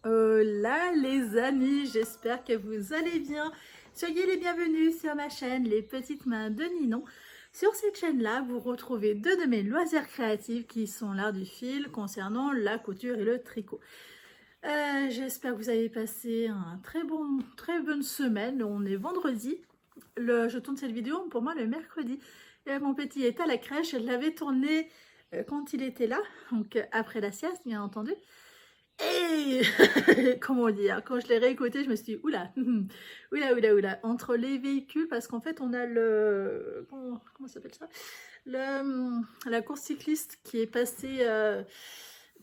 Hola les amis, j'espère que vous allez bien. Soyez les bienvenus sur ma chaîne Les Petites Mains de Ninon. Sur cette chaîne-là, vous retrouvez deux de mes loisirs créatifs qui sont l'art du fil concernant la couture et le tricot. J'espère que vous avez passé un très bonne semaine. On est vendredi. Je tourne cette vidéo pour moi le mercredi. Mon petit est à la crèche. Je l'avais tourné quand il était là, donc après la sieste bien entendu. Et comment dire, quand je l'ai réécouté, je me suis dit oula, oula, entre les véhicules, parce qu'en fait on a le comment s'appelle ça, la course cycliste qui est passée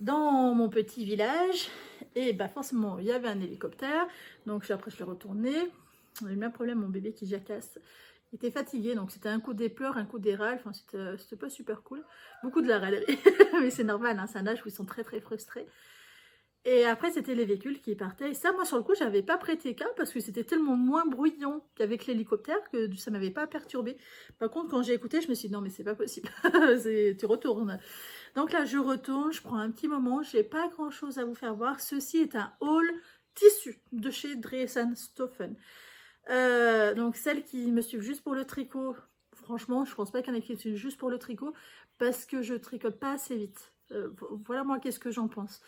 dans mon petit village, et bah forcément il y avait un hélicoptère, donc après je l'ai retourné. On a eu le même problème, mon bébé qui jacasse. Il était fatigué, donc c'était un coup des pleurs, un coup des râles, enfin c'était pas super cool. Beaucoup de la râlerie, mais c'est normal, hein, c'est un âge où ils sont très frustrés. Et après, c'était les véhicules qui partaient. Et ça, moi, sur le coup, j'avais pas prêté cas parce que c'était tellement moins bruyant qu'avec l'hélicoptère que ça m'avait pas perturbé. Par contre, quand j'ai écouté, je me suis dit non, mais c'est pas possible. Tu retournes. Donc là, je retourne, je prends un petit moment. J'ai pas grand chose à vous faire voir. Ceci est un haul tissu de chez Dress & Stoffen. Donc, celles qui me suivent juste pour le tricot, franchement, je pense pas qu'il y en ait qui me suivent juste pour le tricot parce que je tricote pas assez vite. Voilà, moi, qu'est-ce que j'en pense.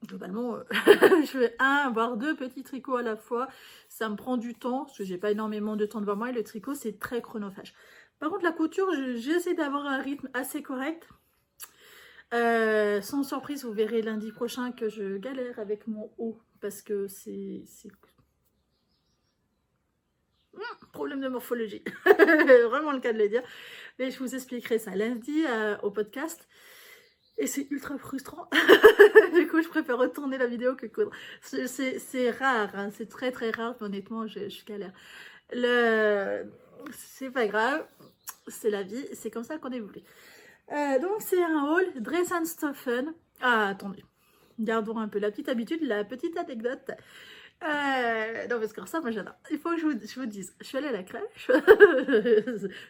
Globalement, je fais un voire deux petits tricots à la fois. Ça me prend du temps parce que j'ai pas énormément de temps devant moi et le tricot c'est très chronophage. Par contre la couture, j'essaie d'avoir un rythme assez correct. Sans surprise, vous verrez lundi prochain que je galère avec mon haut parce que c'est problème de morphologie. Vraiment le cas de le dire. Mais je vous expliquerai ça lundi au podcast. Et c'est ultra frustrant. Du coup, je préfère retourner la vidéo que coudre. C'est rare, hein. C'est très rare. Honnêtement, je galère. C'est pas grave. C'est la vie. C'est comme ça qu'on évolue. Donc, c'est un haul Dress & Stoffen. Ah, attendez. Gardons un peu la petite habitude, la petite anecdote. Non, parce que ça, moi j'adore. Il faut que je vous dise, je suis allée à la crèche.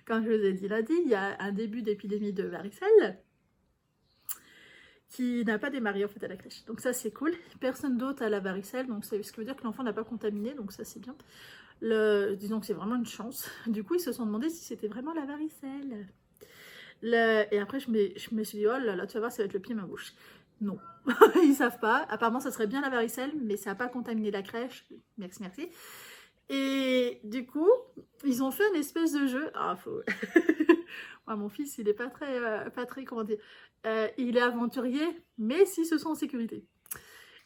Comme je vous ai dit lundi, il y a un début d'épidémie de varicelle qui n'a pas démarré en fait à la crèche. Donc ça c'est cool. Personne d'autre a la varicelle, donc ce qui veut dire que l'enfant n'a pas contaminé, donc ça c'est bien. Disons que c'est vraiment une chance. Du coup ils se sont demandé si c'était vraiment la varicelle. Et après je me suis dit oh là là, tu vas voir ça va être le pied ma bouche. Non, ils savent pas. Apparemment ça serait bien la varicelle, mais ça n'a pas contaminé la crèche. Merci. Et du coup, ils ont fait une espèce de jeu. Ah, faut... Moi, mon fils, il est pas très, comment dire, il est aventurier, mais s'il se sent en sécurité.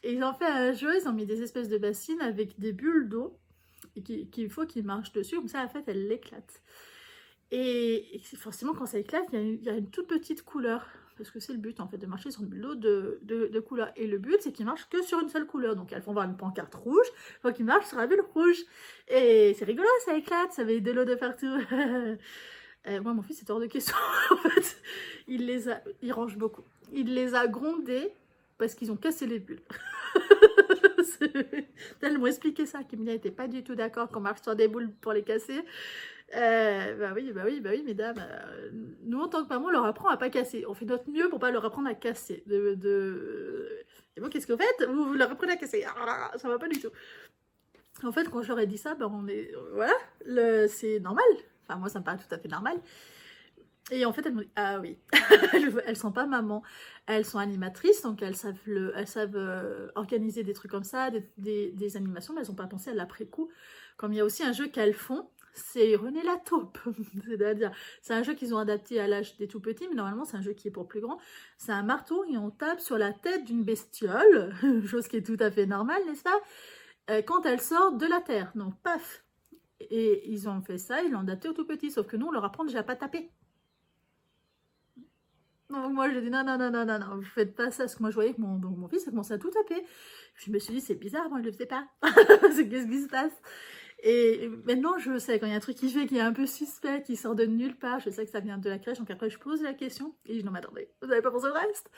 Et ils ont fait un jeu, ils ont mis des espèces de bassines avec des bulles d'eau, et qu'il faut qu'ils marchent dessus, comme ça, en fait, elles l'éclatent. Et forcément, quand ça éclate, il y a une toute petite couleur. Parce que c'est le but, en fait, de marcher sur une bulle d'eau de couleur. Et le but, c'est qu'ils marchent que sur une seule couleur. Donc, elles font voir une pancarte rouge, il faut qu'ils marchent sur la bulle rouge. Et c'est rigolo, ça éclate, ça met de l'eau de partout. Moi, mon fils, c'est hors de question. En fait, il range beaucoup. Il les a grondés parce qu'ils ont cassé les bulles. Elles m'ont expliqué ça, Kimia n'était pas du tout d'accord qu'on marche sur des boules pour les casser. Bah oui, mesdames. Nous, en tant que maman, on leur apprend à pas casser. On fait notre mieux pour pas leur apprendre à casser. Et vous, qu'est-ce que vous faites? Vous leur apprenez à casser. Ah, ça va pas du tout. En fait, quand je leur ai dit ça, ben voilà, c'est normal. Enfin, moi, ça me paraît tout à fait normal. Et en fait, elles m'ont dit, ah oui, elles sont pas mamans, elles sont animatrices, donc elles savent organiser des trucs comme ça, des animations, mais elles n'ont pas pensé à l'après-coup. Comme il y a aussi un jeu qu'elles font, c'est René la taupe. C'est-à-dire, c'est un jeu qu'ils ont adapté à l'âge des tout petits, mais normalement, c'est un jeu qui est pour plus grands. C'est un marteau et on tape sur la tête d'une bestiole, chose qui est tout à fait normale, n'est-ce pas? Quand elle sort de la terre, donc paf. Et ils ont fait ça, ils l'ont adapté aux tout petits, sauf que nous, on leur apprend déjà à pas taper. Donc moi je dis non, vous faites pas ça, parce que moi je voyais que mon fils a commencé à tout taper. Je me suis dit c'est bizarre, moi je le faisais pas. Qu'est-ce qui se passe? Et maintenant je sais, quand il y a un truc qui fait qui est un peu suspect, qui sort de nulle part, je sais que ça vient de la crèche, donc après je pose la question, et je dis non mais attendez, vous n'avez pas pensé au reste?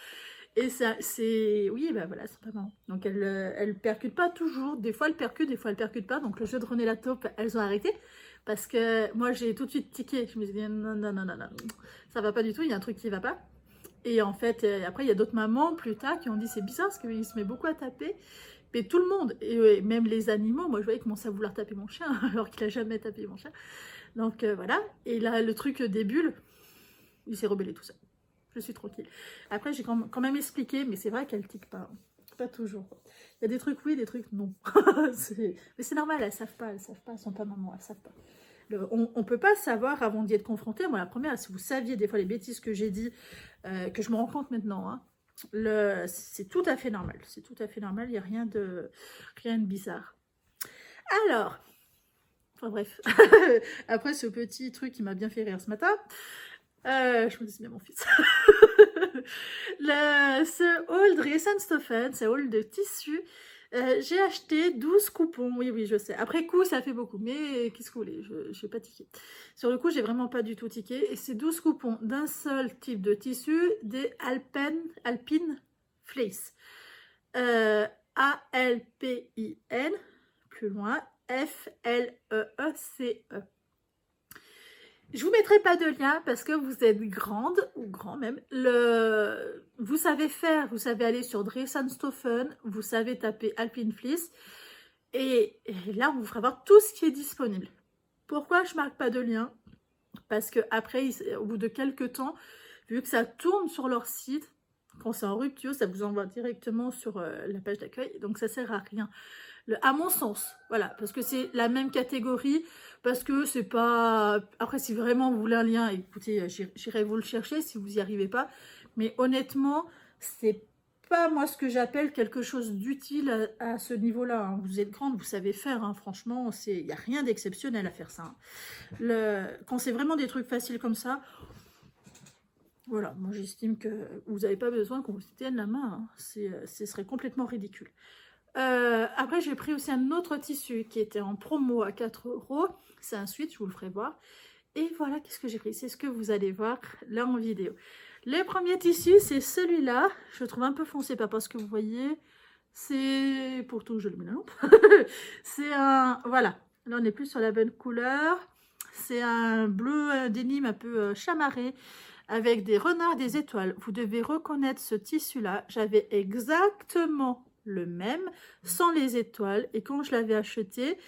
Et c'est... Oui, ben voilà, c'est pas marrant. Donc elles percutent pas toujours, des fois elles percutent, des fois elles percutent pas, donc le jeu de René la taupe, elles ont arrêté. Parce que moi j'ai tout de suite tiqué, je me suis dit non, ça va pas du tout, il y a un truc qui va pas. Et en fait, après, il y a d'autres mamans plus tard qui ont dit c'est bizarre parce qu'il se met beaucoup à taper. Mais tout le monde, et même les animaux, moi je voyais commencer à vouloir taper mon chien alors qu'il n'a jamais tapé mon chien. Donc voilà. Et là, le truc des bulles, il s'est rebellé tout seul. Je suis tranquille. Après, j'ai quand même expliqué, mais c'est vrai qu'elle tique pas. Pas toujours. Il y a des trucs oui, des trucs non. Mais c'est normal, elles savent pas, elles sont pas mamans, elles savent pas. On peut pas savoir avant d'y être confronté. Moi, la première, si vous saviez des fois les bêtises que j'ai dit, que je me rends compte maintenant, hein, c'est tout à fait normal. C'est tout à fait normal, il n'y a rien de bizarre. Alors, enfin bref, après ce petit truc qui m'a bien fait rire ce matin, je me dis c'est bien mon fils. Ce haul Dressenstoffen, ce haul de tissu, j'ai acheté 12 coupons. Oui, je sais. Après coup, ça fait beaucoup. Mais qu'est-ce que vous voulez, je n'ai pas tiqué. Sur le coup, j'ai vraiment pas du tout tiqué. Et c'est 12 coupons d'un seul type de tissu, des Alpine Fleece. A-L-P-I-N, plus loin, F-L-E-E-C-E. Je vous mettrai pas de lien parce que vous êtes grande, ou grand même. Vous savez faire, vous savez aller sur Dressenstoffen, vous savez taper Alpine Fleece. Et là, on vous fera voir tout ce qui est disponible. Pourquoi je marque pas de lien? Parce que après, au bout de quelques temps, vu que ça tourne sur leur site, quand c'est en rupture, ça vous envoie directement sur la page d'accueil. Donc ça sert à rien. À mon sens, voilà, parce que c'est la même catégorie, parce que c'est pas... Après, si vraiment vous voulez un lien, écoutez, j'irai vous le chercher si vous n'y arrivez pas. Mais honnêtement, c'est pas moi ce que j'appelle quelque chose d'utile à ce niveau-là. Hein. Vous êtes grande, vous savez faire, hein. Franchement, il n'y a rien d'exceptionnel à faire ça. Hein. Quand c'est vraiment des trucs faciles comme ça, voilà, moi j'estime que vous n'avez pas besoin qu'on vous tienne la main. Hein. Ce serait complètement ridicule. Après, j'ai pris aussi un autre tissu qui était en promo à 4 €. C'est un sweat, je vous le ferai voir. Et voilà, qu'est-ce que j'ai pris? C'est ce que vous allez voir là en vidéo. Le premier tissu, c'est celui-là. Je le trouve un peu foncé, pas parce que vous voyez. C'est... Pourtant, je le mets la lampe. C'est un... Voilà. Là, on est plus sur la bonne couleur. C'est un bleu dénime un peu chamarré avec des renards, des étoiles. Vous devez reconnaître ce tissu-là. J'avais exactement le même, sans les étoiles. Et quand je l'avais acheté,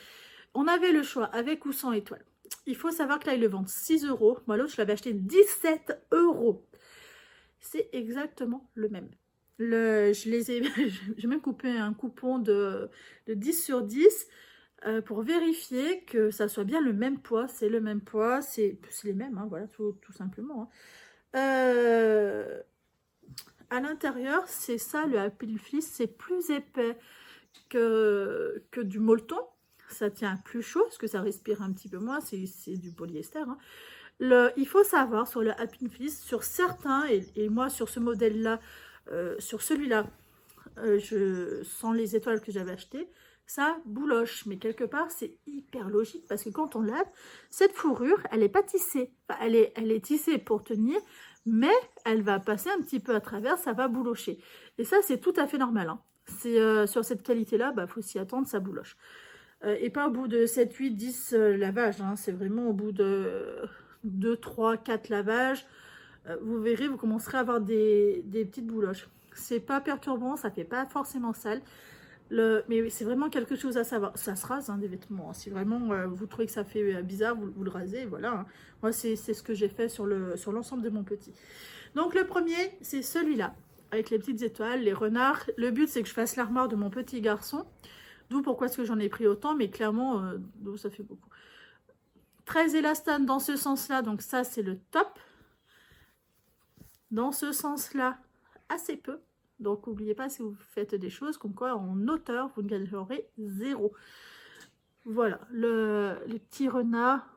on avait le choix avec ou sans étoiles. Il faut savoir que là, ils le vendent 6 €. Moi, l'autre, je l'avais acheté 17 €. C'est exactement le même. J'ai même coupé un coupon de 10 sur 10 pour vérifier que ça soit bien le même poids. C'est le même poids, c'est les mêmes, hein, voilà, tout simplement. Hein. À l'intérieur, c'est ça, le Alpine Fleece, c'est plus épais que du molleton. Ça tient plus chaud, parce que ça respire un petit peu moins, c'est du polyester. Hein. Il faut savoir, sur le Alpine Fleece, sur certains, et moi sur ce modèle-là, sur celui-là, sans les étoiles que j'avais achetées, ça bouloche. Mais quelque part, c'est hyper logique, parce que quand on lave, cette fourrure, elle n'est pas tissée. Enfin, elle est tissée pour tenir, mais elle va passer un petit peu à travers, ça va boulocher. Et ça, c'est tout à fait normal. Hein. Sur cette qualité-là, il faut s'y attendre, ça bouloche. Et pas au bout de 7, 8, 10 lavages. Hein. C'est vraiment au bout de 2, 3, 4 lavages. Vous verrez, vous commencerez à avoir des petites bouloches. C'est pas perturbant, ça fait pas forcément sale. Mais c'est vraiment quelque chose à savoir. Ça se rase, hein, des vêtements. Si vraiment vous trouvez que ça fait bizarre, vous le rasez, voilà. Hein. Moi, c'est ce que j'ai fait sur l'ensemble de mon petit. Donc, le premier, c'est celui-là, avec les petites étoiles, les renards. Le but, c'est que je fasse l'armoire de mon petit garçon. D'où pourquoi est-ce que j'en ai pris autant, mais clairement, ça fait beaucoup. 13 élastanes dans ce sens-là, donc ça, c'est le top. Dans ce sens-là, assez peu. Donc, n'oubliez pas, si vous faites des choses comme quoi en hauteur, vous ne gagnerez 0. Voilà, les petits renards.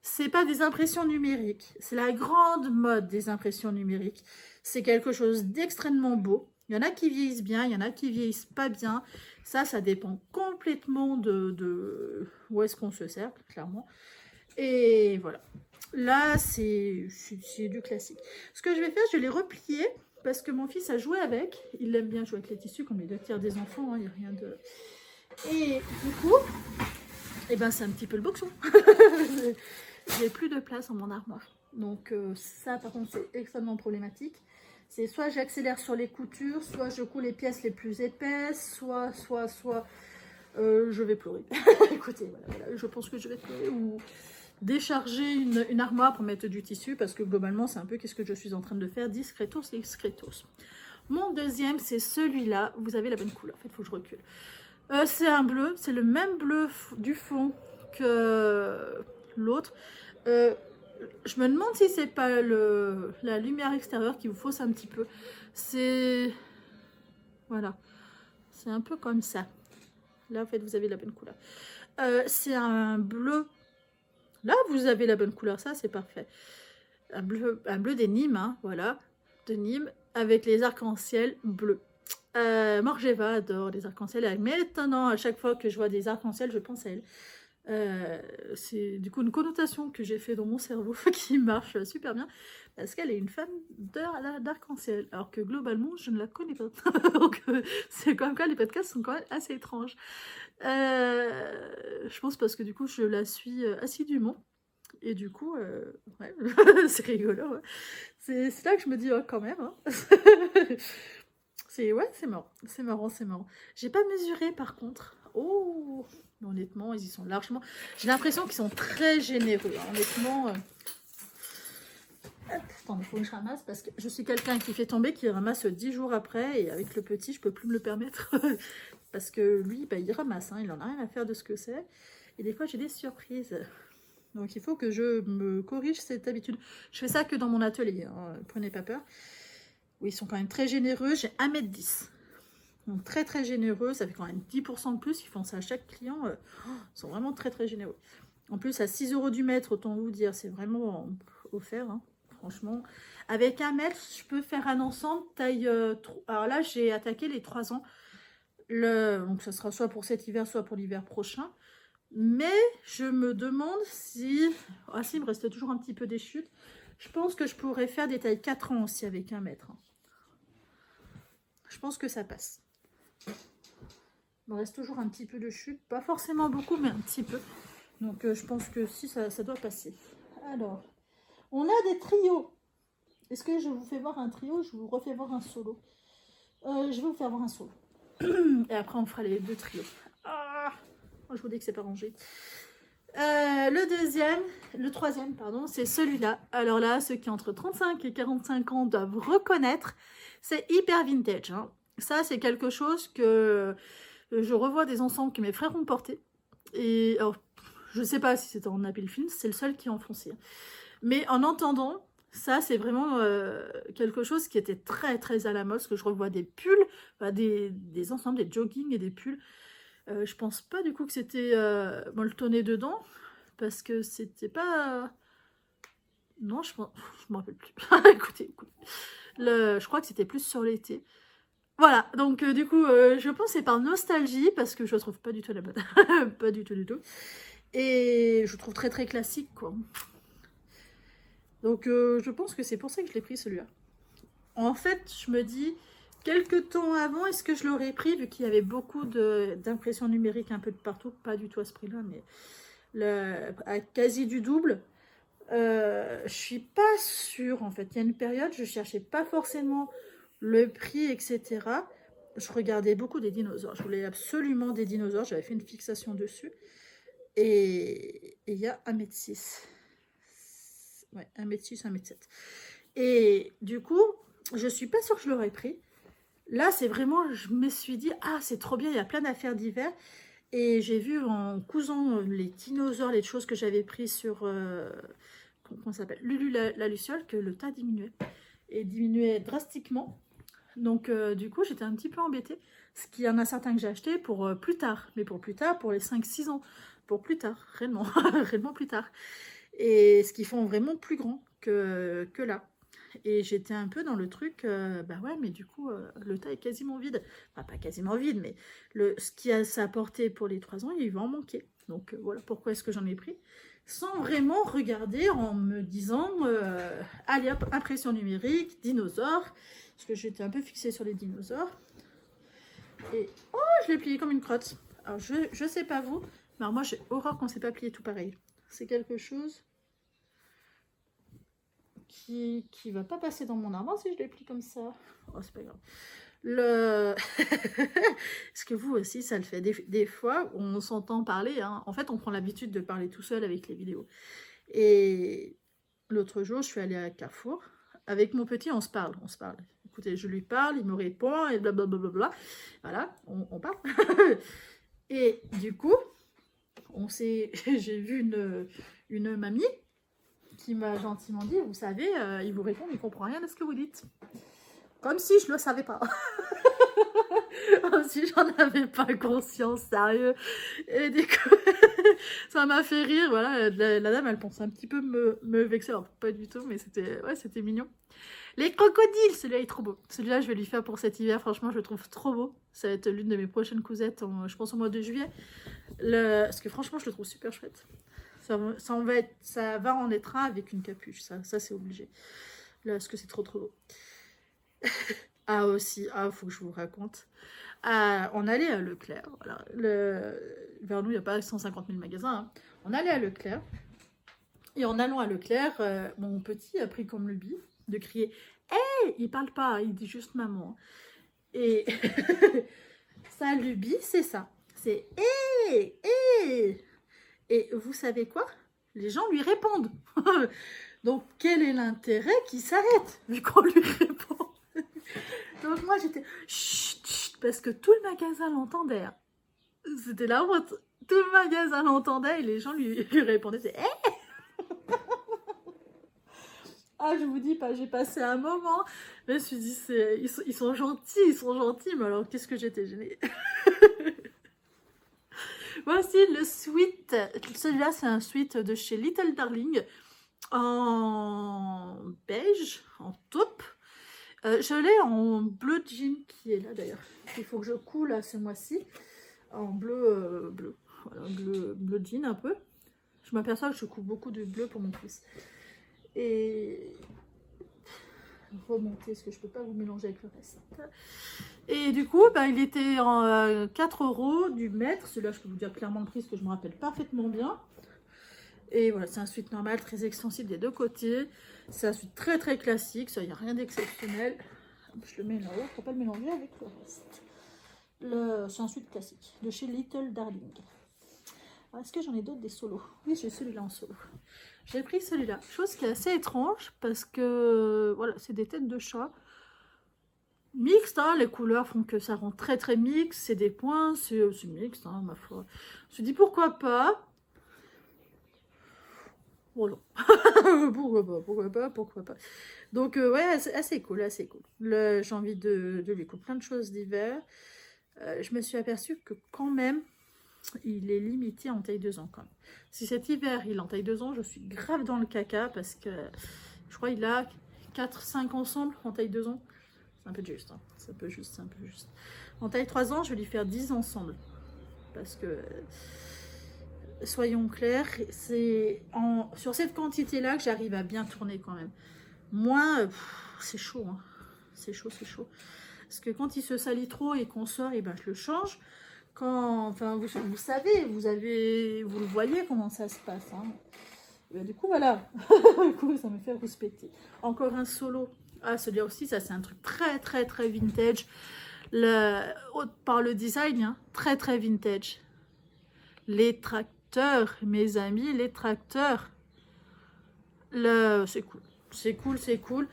C'est pas des impressions numériques. C'est la grande mode des impressions numériques. C'est quelque chose d'extrêmement beau. Il y en a qui vieillissent bien, il y en a qui vieillissent pas bien. Ça dépend complètement de où est-ce qu'on se sert, clairement. Et voilà. Là, c'est du classique. Ce que je vais faire, je vais les replier. Parce que mon fils a joué avec, il aime bien jouer avec les tissus, comme les 2 tiers des enfants, il n'y a rien de... Et du coup, c'est un petit peu le boxon. J'ai plus de place dans mon armoire. Donc ça, par contre, c'est extrêmement problématique. C'est soit j'accélère sur les coutures, soit je couds les pièces les plus épaisses, soit je vais pleurer. Écoutez, voilà, je pense que je vais pleurer ou décharger une armoire pour mettre du tissu parce que globalement, c'est un peu qu'est-ce que je suis en train de faire, discretos. Mon deuxième, c'est celui-là. Vous avez la bonne couleur. En fait, il faut que je recule. C'est un bleu. C'est le même bleu du fond que l'autre. Je me demande si c'est pas la lumière extérieure qui vous fausse un petit peu. C'est... Voilà. C'est un peu comme ça. Là, en fait, vous avez la bonne couleur. C'est un bleu. Là, vous avez la bonne couleur. Ça, c'est parfait. Un bleu des Nîmes, hein, voilà. De Nîmes, avec les arcs-en-ciel bleus. Morgeva adore les arcs-en-ciel. Mais maintenant, à chaque fois que je vois des arcs-en-ciel, je pense à elle. C'est du coup une connotation que j'ai fait dans mon cerveau qui marche super bien parce qu'elle est une fan d'arc-en-ciel alors que globalement je ne la connais pas. Donc c'est comme quoi les podcasts sont quand même assez étranges. Je pense parce que du coup je la suis assidûment et du coup ouais, c'est rigolo, ouais. C'est là que je me dis oh, quand même hein. Ouais, c'est marrant. J'ai pas mesuré par contre. Oh, honnêtement, ils y sont largement. J'ai l'impression qu'ils sont très généreux. Hein. Honnêtement. Attendez, il faut que je ramasse parce que je suis quelqu'un qui fait tomber, qui ramasse 10 jours après. Et avec le petit, je peux plus me le permettre. Parce que lui, bah, il ramasse. Hein, il en a rien à faire de ce que c'est. Et des fois, j'ai des surprises. Donc, il faut que je me corrige cette habitude. Je fais ça que dans mon atelier. Hein, prenez pas peur. Oui, ils sont quand même très généreux. J'ai 1,10 m. Donc très très généreux. Ça fait quand même 10% de plus. Ils font ça à chaque client. Ils sont vraiment très très généreux. En plus, à 6 € du mètre, autant vous dire, c'est vraiment offert. Hein, franchement. Avec 1 mètre, je peux faire un ensemble taille... alors là, j'ai attaqué les 3 ans. Donc ça sera soit pour cet hiver, soit pour l'hiver prochain. Mais je me demande si... Ah si, il me reste toujours un petit peu des chutes. Je pense que je pourrais faire des tailles 4 ans aussi avec 1 mètre. Je pense que ça passe. Il me reste toujours un petit peu de chute. Pas forcément beaucoup, mais un petit peu. Donc, je pense que si, ça doit passer. Alors, on a des trios. Est-ce que je vous fais voir un trio? Je vous refais voir un solo. Je vais vous faire voir un solo. Et après, on fera les 2 trios. Ah, je vous dis que c'est pas rangé. Le troisième, pardon, c'est celui-là. Alors là, ceux qui ont entre 35 et 45 ans doivent reconnaître. C'est hyper vintage. Hein. Ça, c'est quelque chose que je revois des ensembles que mes frères ont portés. Et alors, je ne sais pas si c'était en Apple Films, c'est le seul qui est enfoncé. Mais en entendant, ça, c'est vraiment quelque chose qui était très, très à la mode. Parce que je revois des pulls, des ensembles, des joggings et des pulls. Je pense pas du coup que c'était molletonné dedans. Parce que c'était pas... Non, je m'en rappelle plus. Écoutez. Je crois que c'était plus sur l'été. Voilà, donc du coup, je pense que c'est par nostalgie, parce que je le trouve pas du tout à la mode. Pas du tout. Et je trouve très très classique, quoi. Donc je pense que c'est pour ça que je l'ai pris celui-là. En fait, je me dis, quelques temps avant, est-ce que je l'aurais pris, vu qu'il y avait beaucoup d'impressions numériques un peu de partout, pas du tout à ce prix-là, mais à quasi du double. Je suis pas sûre en fait. Il y a une période, je cherchais pas forcément le prix, etc. Je regardais beaucoup des dinosaures. Je voulais absolument des dinosaures. J'avais fait une fixation dessus. Et il y a 1,6 m. Ouais, 1,6 m, 1,7 m. Et du coup, je suis pas sûre que je l'aurais pris. Là, c'est vraiment, je me suis dit, ah, c'est trop bien, il y a plein d'affaires d'hiver. Et j'ai vu en cousant les dinosaures, les choses que j'avais pris sur, comment ça s'appelle, Lulu la Luciole, que le tas diminuait. Et diminuait drastiquement. Donc, du coup, j'étais un petit peu embêtée. Ce qu'il y en a certains que j'ai acheté pour plus tard. Mais pour plus tard, pour les 5-6 ans. Pour plus tard, réellement. Réellement plus tard. Et ce qu'ils font vraiment plus grand que là. Et j'étais un peu dans le truc, bah ouais, mais du coup, le tas est quasiment vide. Enfin, pas quasiment vide, mais ce qui a sa portée pour les 3 ans, il va en manquer. Donc voilà pourquoi est-ce que j'en ai pris. Sans vraiment regarder en me disant, allez hop, impression numérique, dinosaures. Parce que j'étais un peu fixée sur les dinosaures. Et oh, je l'ai plié comme une crotte. Alors je sais pas vous, mais alors moi j'ai horreur qu'on ne sait pas plier tout pareil. C'est quelque chose qui va pas passer dans mon armoire si je l'ai pris comme ça. Oh, c'est pas grave. Le... Est-ce que vous aussi, ça le fait des fois, on s'entend parler, hein. En fait, on prend l'habitude de parler tout seul avec les vidéos. Et l'autre jour, je suis allée à Carrefour. Avec mon petit, on se parle. Écoutez, je lui parle, il me répond, et blablabla. Voilà, on parle. Et du coup, j'ai vu une mamie qui m'a gentiment dit, vous savez, il vous répond, il ne comprend rien de ce que vous dites. Comme si je ne le savais pas. Comme si j'en avais pas conscience, sérieux. Et du coup, ça m'a fait rire, voilà. La dame, elle pensait un petit peu me vexer, alors pas du tout, mais c'était mignon. Les crocodiles, celui-là est trop beau. Celui-là, je vais lui faire pour cet hiver, franchement, je le trouve trop beau. Ça va être l'une de mes prochaines cousettes, je pense au mois de juillet. Parce que franchement, je le trouve super chouette. Ça va en être un avec une capuche, ça c'est obligé. Là, parce que c'est trop beau. Ah aussi, faut que je vous raconte. On allait à Leclerc, voilà. Vers nous, il n'y a pas 150 000 magasins. Hein. On allait à Leclerc. Et en allant à Leclerc, mon petit a pris comme lubie de crier « Hey !» Il parle pas, il dit juste « Maman ». Et sa lubie, c'est ça. C'est « Hey ! Hey !» Et vous savez quoi? Les gens lui répondent. Donc, quel est l'intérêt qu'il s'arrête, vu qu'on lui répond? Donc, moi, j'étais chut, chut, parce que tout le magasin l'entendait. Hein. C'était la honte. Tout le magasin l'entendait et les gens lui répondaient. C'est hey! Ah, je vous dis pas, j'ai passé un moment. Je me suis dit, ils sont gentils, mais alors qu'est-ce que j'étais gênée. Voici le sweat. Celui-là, c'est un sweat de chez Little Darling en beige, en taupe. Je l'ai en bleu jean qui est là d'ailleurs. Il faut que je coule à ce mois-ci en bleu, voilà, bleu jean un peu. Je m'aperçois que je coule beaucoup de bleu pour mon fils. Et remonter parce que je peux pas vous mélanger avec le reste. Et du coup, il était en 4 € du mètre. Celui-là, je peux vous dire clairement le prix parce que je me rappelle parfaitement bien. Et voilà, c'est un sweat normal, très extensible des deux côtés. C'est un sweat très très classique, ça, il n'y a rien d'exceptionnel. Je le mets là-haut pour pas le mélanger avec le reste. C'est un sweat classique de chez Little Darling. Est-ce que j'en ai d'autres des solos? Oui, j'ai celui-là en solo. J'ai pris celui-là. Chose qui est assez étrange parce que voilà, c'est des têtes de chat. Mixte, hein, les couleurs font que ça rend très très mixte. C'est des points, c'est mixte, hein, ma foi. Je me suis dit pourquoi pas. Voilà. pourquoi pas. Donc, ouais, assez cool, assez cool. J'ai envie de lui couper plein de choses d'hiver. Je me suis aperçue que quand même, il est limité en taille 2 ans quand même. Si cet hiver, il est en taille 2 ans, je suis grave dans le caca parce que je crois qu'il a 4-5 ensemble en taille 2 ans. C'est un peu juste, hein. C'est un peu juste. En taille 3 ans, je vais lui faire 10 ensemble. Parce que... soyons clairs, c'est sur cette quantité-là que j'arrive à bien tourner quand même. Moins, c'est chaud, hein. C'est chaud. Parce que quand il se salit trop et qu'on sort, et je le change. Enfin, vous savez, vous le voyez comment ça se passe. Hein. Du coup, voilà. Du coup, ça me fait rouspéter. Encore un solo. Ah, celui-là aussi, ça c'est un truc très, très, très vintage. Par le design, hein, très, très vintage. Les tracteurs, mes amis, les tracteurs. C'est cool. C'est cool.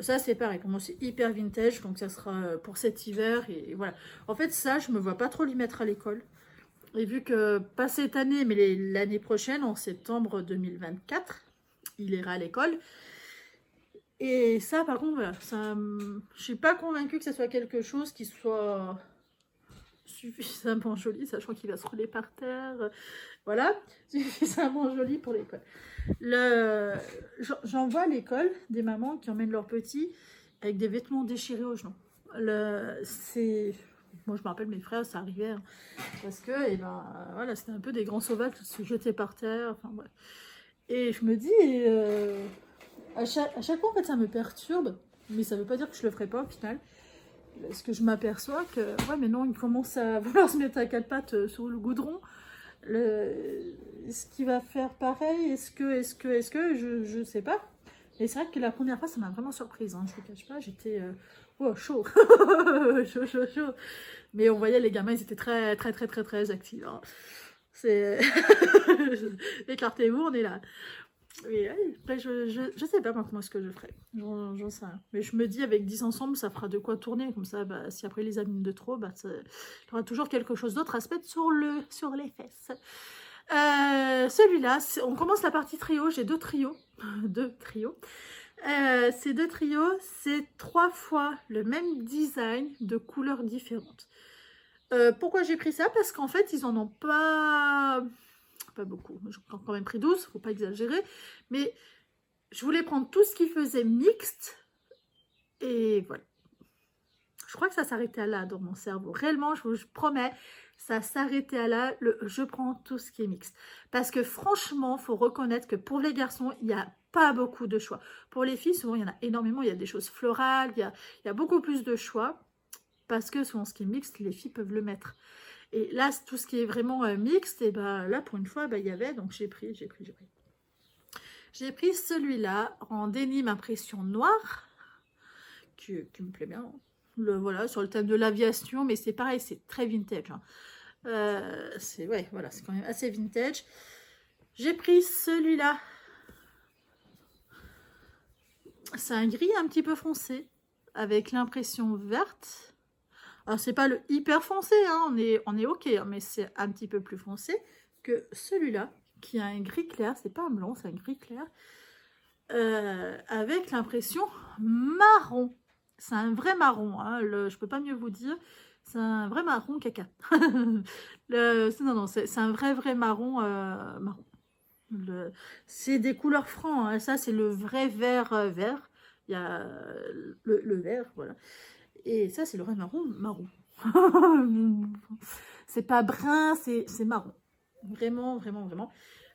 Ça, c'est pareil. Pour moi, c'est hyper vintage. Donc, ça sera pour cet hiver. Et voilà. En fait, ça, je me vois pas trop l'y mettre à l'école. Et vu que, pas cette année, mais l'année prochaine, en septembre 2024, il ira à l'école. Et ça, par contre, voilà. Je suis pas convaincue que ce soit quelque chose qui soit suffisamment joli, sachant qu'il va se rouler par terre. Voilà, suffisamment joli pour l'école. J'en vois à l'école des mamans qui emmènent leurs petits avec des vêtements déchirés aux genoux. Moi, je me rappelle mes frères, ça arrivait. Hein, parce que, voilà, c'était un peu des grands sauvages qui se jetaient par terre. Enfin, bref. Et je me dis, à chaque fois, en fait, ça me perturbe. Mais ça veut pas dire que je le ferai pas au final. Parce que je m'aperçois que, ouais, mais non, il commence à vouloir se mettre à 4 pattes sur le goudron. Est-ce qu'il va faire pareil? Est-ce que, je sais pas. Et c'est vrai que la première fois, ça m'a vraiment surprise, hein, je ne vous cache pas, j'étais oh, chaud. chaud, chaud, chaud. Mais on voyait les gamins, ils étaient très, très, très, très, très actifs. Hein. C'est... Écartez-vous, on est là. Et après, je sais pas moi comment est-ce que je ferai. J'en sais rien. Mais je me dis, avec 10 ensemble, ça fera de quoi tourner. Comme ça, bah, si après les amènent de trop, bah, il y aura toujours quelque chose d'autre à se mettre sur les fesses. Celui-là, on commence la partie trio. J'ai deux trios. Deux trios. Ces deux trios, c'est 3 fois le même design de couleurs différentes. Pourquoi j'ai pris ça? Parce qu'en fait, ils en ont pas beaucoup. J'ai quand même pris 12, faut pas exagérer. Mais je voulais prendre tout ce qui faisait mixte. Et voilà. Je crois que ça s'arrêtait à là dans mon cerveau. Réellement, je vous promets, ça s'arrêtait à là. Je prends tout ce qui est mixte. Parce que franchement, il faut reconnaître que pour les garçons, il n'y a pas beaucoup de choix. Pour les filles, souvent, il y en a énormément. Il y a des choses florales, il y a beaucoup plus de choix. Parce que souvent, ce qui est mixte, les filles peuvent le mettre. Et là, tout ce qui est vraiment mixte, et ben là, pour une fois, il y avait. Donc, j'ai pris. J'ai pris celui-là en dénime impression noire, qui me plaît bien. Voilà, sur le thème de l'aviation, mais c'est pareil, c'est très vintage. Hein. Ouais, voilà, c'est quand même assez vintage. J'ai pris celui-là. C'est un gris un petit peu foncé, avec l'impression verte. Alors, c'est pas le hyper foncé, hein, on est ok, hein, mais c'est un petit peu plus foncé que celui-là, qui a un gris clair. C'est pas un blanc, c'est un gris clair. Avec l'impression marron. C'est un vrai marron, hein, je peux pas mieux vous dire. C'est un vrai marron caca. Non, c'est un vrai marron. Marron. C'est des couleurs francs, hein. Ça c'est le vrai vert vert. Il y a le vert, voilà. Et ça c'est le vrai marron. C'est pas brun, c'est marron. Vraiment.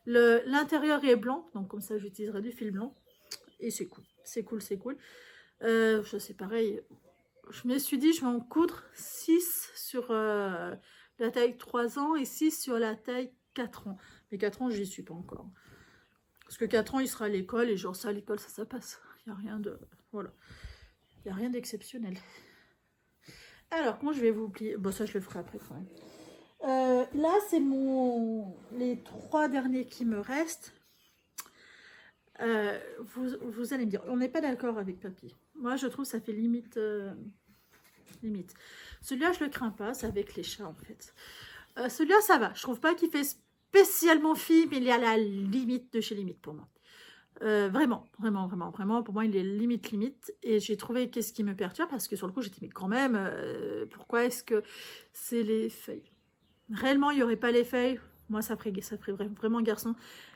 L'intérieur est blanc, donc comme ça j'utiliserai du fil blanc. Et c'est cool. Ça c'est pareil. Je me suis dit, je vais en coudre 6 sur la taille 3 ans et 6 sur la taille 4 ans. Mais 4 ans, j'y suis pas encore. Parce que 4 ans, il sera à l'école et genre ça, à l'école, ça passe. Il n'y a rien de... Voilà. Il n'y a rien d'exceptionnel. Alors, comment je vais vous plier? Bon, ça, je le ferai après quand même. Là, c'est les 3 derniers qui me restent. Vous allez me dire, on n'est pas d'accord avec Papy. Moi, je trouve que ça fait limite. Celui-là, je le crains pas, c'est avec les chats en fait. Celui-là, ça va. Je trouve pas qu'il fait spécialement fille, mais il est à la limite de chez limite pour moi. Vraiment. Pour moi, il est limite. Et j'ai trouvé qu'est-ce qui me perturbe, parce que sur le coup, j'étais, mais quand même, pourquoi est-ce que c'est les feuilles? Réellement, il n'y aurait pas les feuilles. Moi, ça ferait vraiment garçon.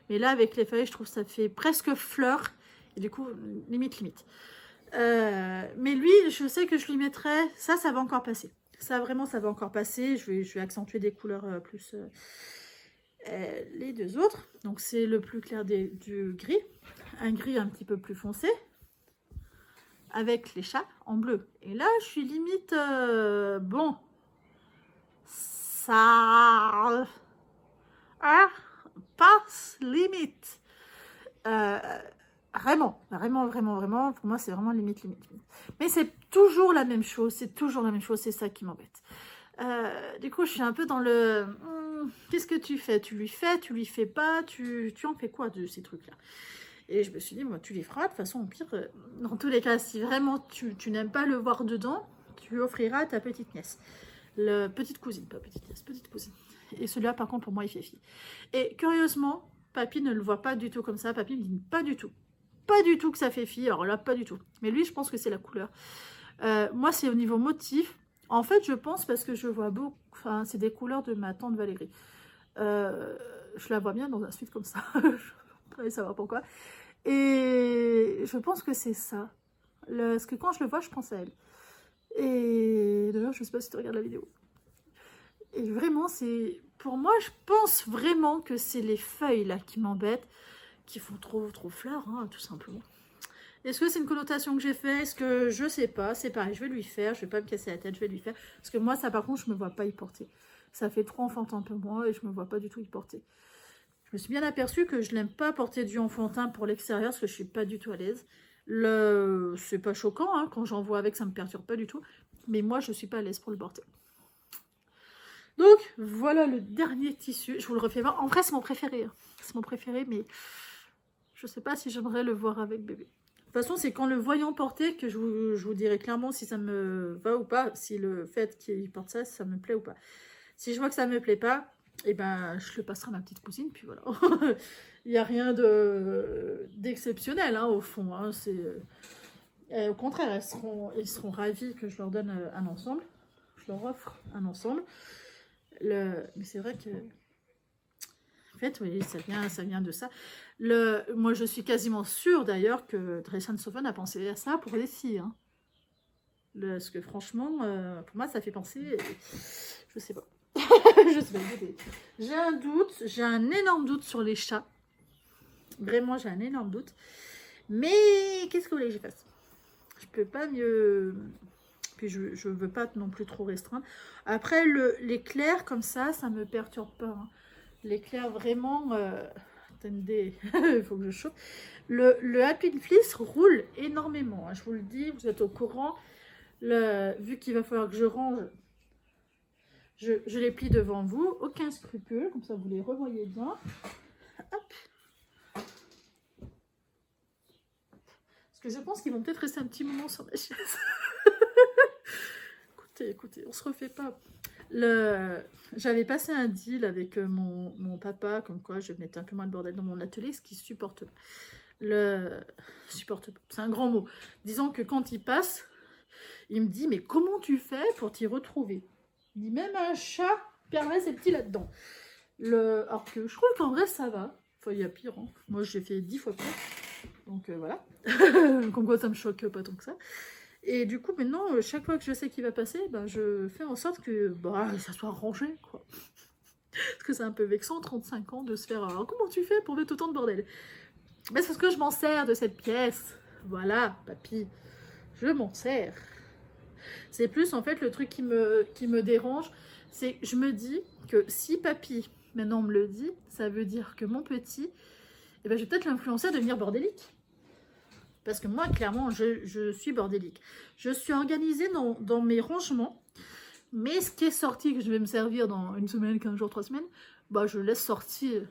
Mais là, avec les feuilles, je trouve que ça fait presque fleur. Et du coup, limite. Mais lui, je sais que je lui mettrais... Ça va encore passer. Ça va encore passer. Je vais accentuer des couleurs plus... les deux autres. Donc, c'est le plus clair du gris. Un gris un petit peu plus foncé. Avec les chats en bleu. Et là, je suis limite... bon... Ça... passe limite. Vraiment. Pour moi, c'est vraiment limite. Mais c'est toujours la même chose. C'est ça qui m'embête. Du coup, je suis un peu dans le... qu'est-ce que tu fais? Tu lui fais pas, tu en fais quoi de ces trucs-là? Et je me suis dit, moi, tu les feras. De toute façon, au pire, dans tous les cas, si vraiment tu n'aimes pas le voir dedans, tu offriras à ta petite nièce. Petite cousine, pas petite nièce, petite cousine. Et celui-là, par contre, pour moi, il fait fi. Et curieusement, Papy ne le voit pas du tout comme ça. Papy me dit pas du tout que ça fait fi. Alors là, pas du tout. Mais lui, je pense que c'est la couleur. Moi, c'est au niveau motif. En fait, je pense parce que je vois beaucoup... Enfin, c'est des couleurs de ma tante Valérie. Je la vois bien dans un suite comme ça. Je vais savoir pourquoi. Et je pense que c'est ça. Parce que quand je le vois, je pense à elle. Et d'ailleurs, je sais pas si tu regardes la vidéo. Et vraiment, c'est... Pour moi, je pense vraiment que c'est les feuilles là qui m'embêtent, qui font trop fleurs, hein, tout simplement. Est-ce que c'est une connotation que j'ai fait? Est-ce que je sais pas? C'est pareil, je vais lui faire, je vais pas me casser la tête, je vais lui faire. Parce que moi, ça par contre, je me vois pas y porter. Ça fait trop enfantin pour moi et je me vois pas du tout y porter. je me suis bien aperçue que je n'aime pas porter du enfantin pour l'extérieur parce que je suis pas du tout à l'aise. C'est pas choquant, hein, quand j'en vois avec, ça me perturbe pas du tout. Mais moi, je suis pas à l'aise pour le porter. Donc, voilà le dernier tissu. Je vous le refais voir. En vrai, c'est mon préféré. Hein. C'est mon préféré, mais je sais pas si j'aimerais le voir avec bébé. De toute façon, c'est qu'en le voyant porter que je vous dirai clairement si ça me va ou pas. Si le fait qu'il porte ça, ça me plaît ou pas. Si je vois que ça me plaît pas, eh ben, je le passerai à ma petite cousine, puis voilà. Il n'y a rien d'exceptionnel, hein, au fond. Hein. Au contraire, ils seront ravis que je leur donne un ensemble. Je leur offre un ensemble. Mais c'est vrai que... En fait, oui, ça vient de ça. Moi, je suis quasiment sûre, d'ailleurs, que Dresan Sofen a pensé à ça pour les filles. Hein. Parce que franchement, pour moi, ça fait penser... Je sais pas. Je sais pas. J'ai un doute, j'ai un énorme doute sur les chats. Vraiment, j'ai un énorme doute. Mais qu'est-ce que vous voulez que je fasse? Je peux pas mieux... Puis je veux pas non plus trop restreindre. Après, l'éclair comme ça me perturbe pas. Hein. L'éclair vraiment... Attendez, il faut que je chauffe. Le Happy Fleece roule énormément. Hein. Je vous le dis, vous êtes au courant. Vu qu'il va falloir que je range, je les plie devant vous. Aucun scrupule. Comme ça, vous les revoyez bien. Hop. Parce que je pense qu'ils vont peut-être rester un petit moment sur ma chaise. Écoutez, on se refait pas. J'avais passé un deal avec mon papa, comme quoi je mettais un peu moins de bordel dans mon atelier, ce qui supporte pas. Supporte pas, c'est un grand mot. Disons que quand il passe, il me dit, mais comment tu fais pour t'y retrouver? Il dit, même un chat perdrait ses petits là-dedans. Alors que je trouve qu'en vrai, ça va. Enfin, il y a pire. Hein. Moi, j'ai fait 10 fois pire. Donc, voilà. Comme quoi, ça me choque pas tant que ça. Et du coup, maintenant, chaque fois que je sais qu'il va passer, ben, je fais en sorte que ça soit rangé, quoi. Parce que c'est un peu vexant, 35 ans, de se faire... Alors, comment tu fais pour mettre autant de bordel? Mais c'est parce que je m'en sers de cette pièce. Voilà, papy. Je m'en sers. C'est plus, en fait, le truc qui me dérange, c'est que je me dis que si papy, maintenant, me le dit, ça veut dire que mon petit, eh ben, je vais peut-être l'influencer à devenir bordélique. Parce que moi, clairement, je suis bordélique. Je suis organisée dans mes rangements. Mais ce qui est sorti, que je vais me servir dans une semaine, 15 jours, 3 semaines, bah, je laisse sortir.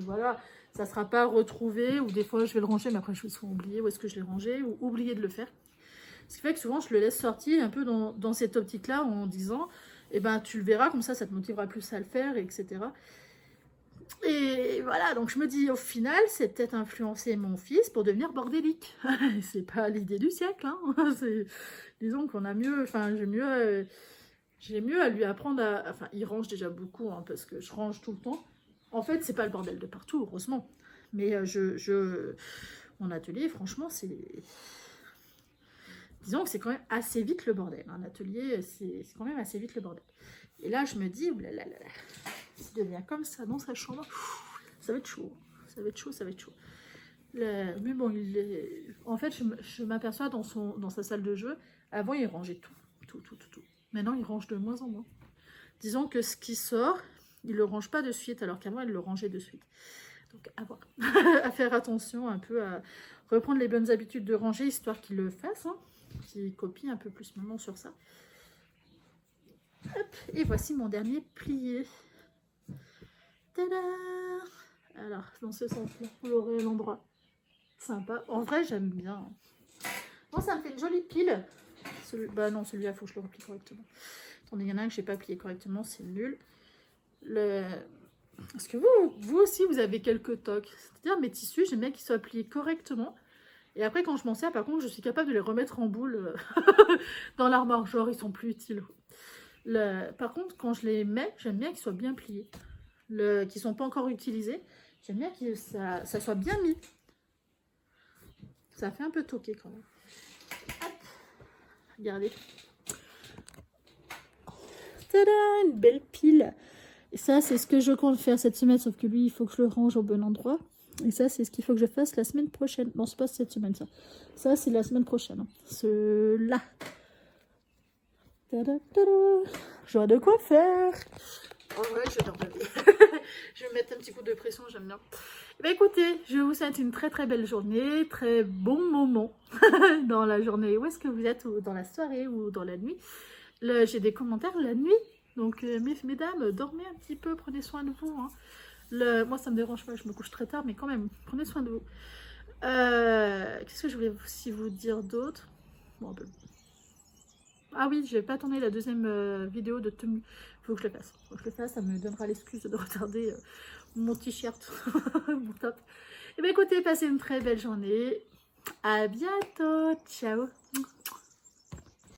Voilà. Ça ne sera pas retrouvé. Ou des fois, je vais le ranger, mais après, je vais souvent oublier où est-ce que je l'ai rangé. Ou oublier de le faire. Ce qui fait que souvent, je le laisse sortir un peu dans cette optique-là en disant, eh ben, tu le verras, comme ça te motivera plus à le faire, etc. Et voilà, donc je me dis, au final, c'est peut-être influencer mon fils pour devenir bordélique. C'est pas l'idée du siècle, hein. Disons qu'on a mieux, enfin, j'ai mieux à lui apprendre à... Enfin, il range déjà beaucoup, hein, parce que je range tout le temps. En fait, c'est pas le bordel de partout, heureusement. Mais mon atelier, franchement, c'est... Disons que c'est quand même assez vite le bordel. Un atelier, c'est quand même assez vite le bordel. Et là, je me dis, oulala, s'il devient comme ça dans sa chambre, ça va être chaud. Ça va être chaud, ça va être chaud. Mais bon, en fait, je m'aperçois dans sa salle de jeu, avant, il rangeait tout. Maintenant, il range de moins en moins. Disons que ce qui sort, il ne le range pas de suite, alors qu'avant, il le rangeait de suite. Donc, à voir. À faire attention un peu à reprendre les bonnes habitudes de ranger, histoire qu'il le fasse, hein, qu'il copie un peu plus maintenant sur ça. Hop, et voici mon dernier plié. Tada! Alors, dans ce sens-là, vous l'aurez à l'endroit. Sympa. En vrai, j'aime bien. Moi, ça me fait une jolie pile. Bah non, celui-là, il faut que je le replie correctement. Attendez, il y en a un que je n'ai pas plié correctement, c'est nul. Est-ce que vous aussi, vous avez quelques tocs? C'est-à-dire, mes tissus, j'aime bien qu'ils soient pliés correctement. Et après, quand je m'en sers, par contre, je suis capable de les remettre en boule dans l'armoire. Genre, ils sont plus utiles. Par contre, quand je les mets, j'aime bien qu'ils soient bien pliés. Qui ne sont pas encore utilisés. J'aime bien que ça soit bien mis. Ça fait un peu toquer quand même. Hop. Regardez. Tada, une belle pile. Et ça, c'est ce que je compte faire cette semaine. Sauf que lui, il faut que je le range au bon endroit. Et ça, c'est ce qu'il faut que je fasse la semaine prochaine. Non, c'est pas cette semaine, ça. Ça, c'est la semaine prochaine. Hein. Ceux-là. J'aurai de quoi faire. En vrai, je vais leur donner. Je vais mettre un petit coup de pression, j'aime bien. Eh bien, écoutez, je vous souhaite une très très belle journée, très bon moment dans la journée. Où est-ce que vous êtes, ou dans la soirée, ou dans la nuit. J'ai des commentaires la nuit, donc mesdames, dormez un petit peu, prenez soin de vous. Hein. Moi, ça me dérange pas, je me couche très tard, mais quand même, prenez soin de vous. Qu'est-ce que je voulais aussi vous dire d'autre? Bon, ah oui, je n'ai pas tourné la deuxième vidéo de tenue. Faut que je le fasse. Faut que je le fasse, ça me donnera l'excuse de retarder mon t-shirt, mon top. Et bien écoutez, passez une très belle journée. À bientôt. Ciao.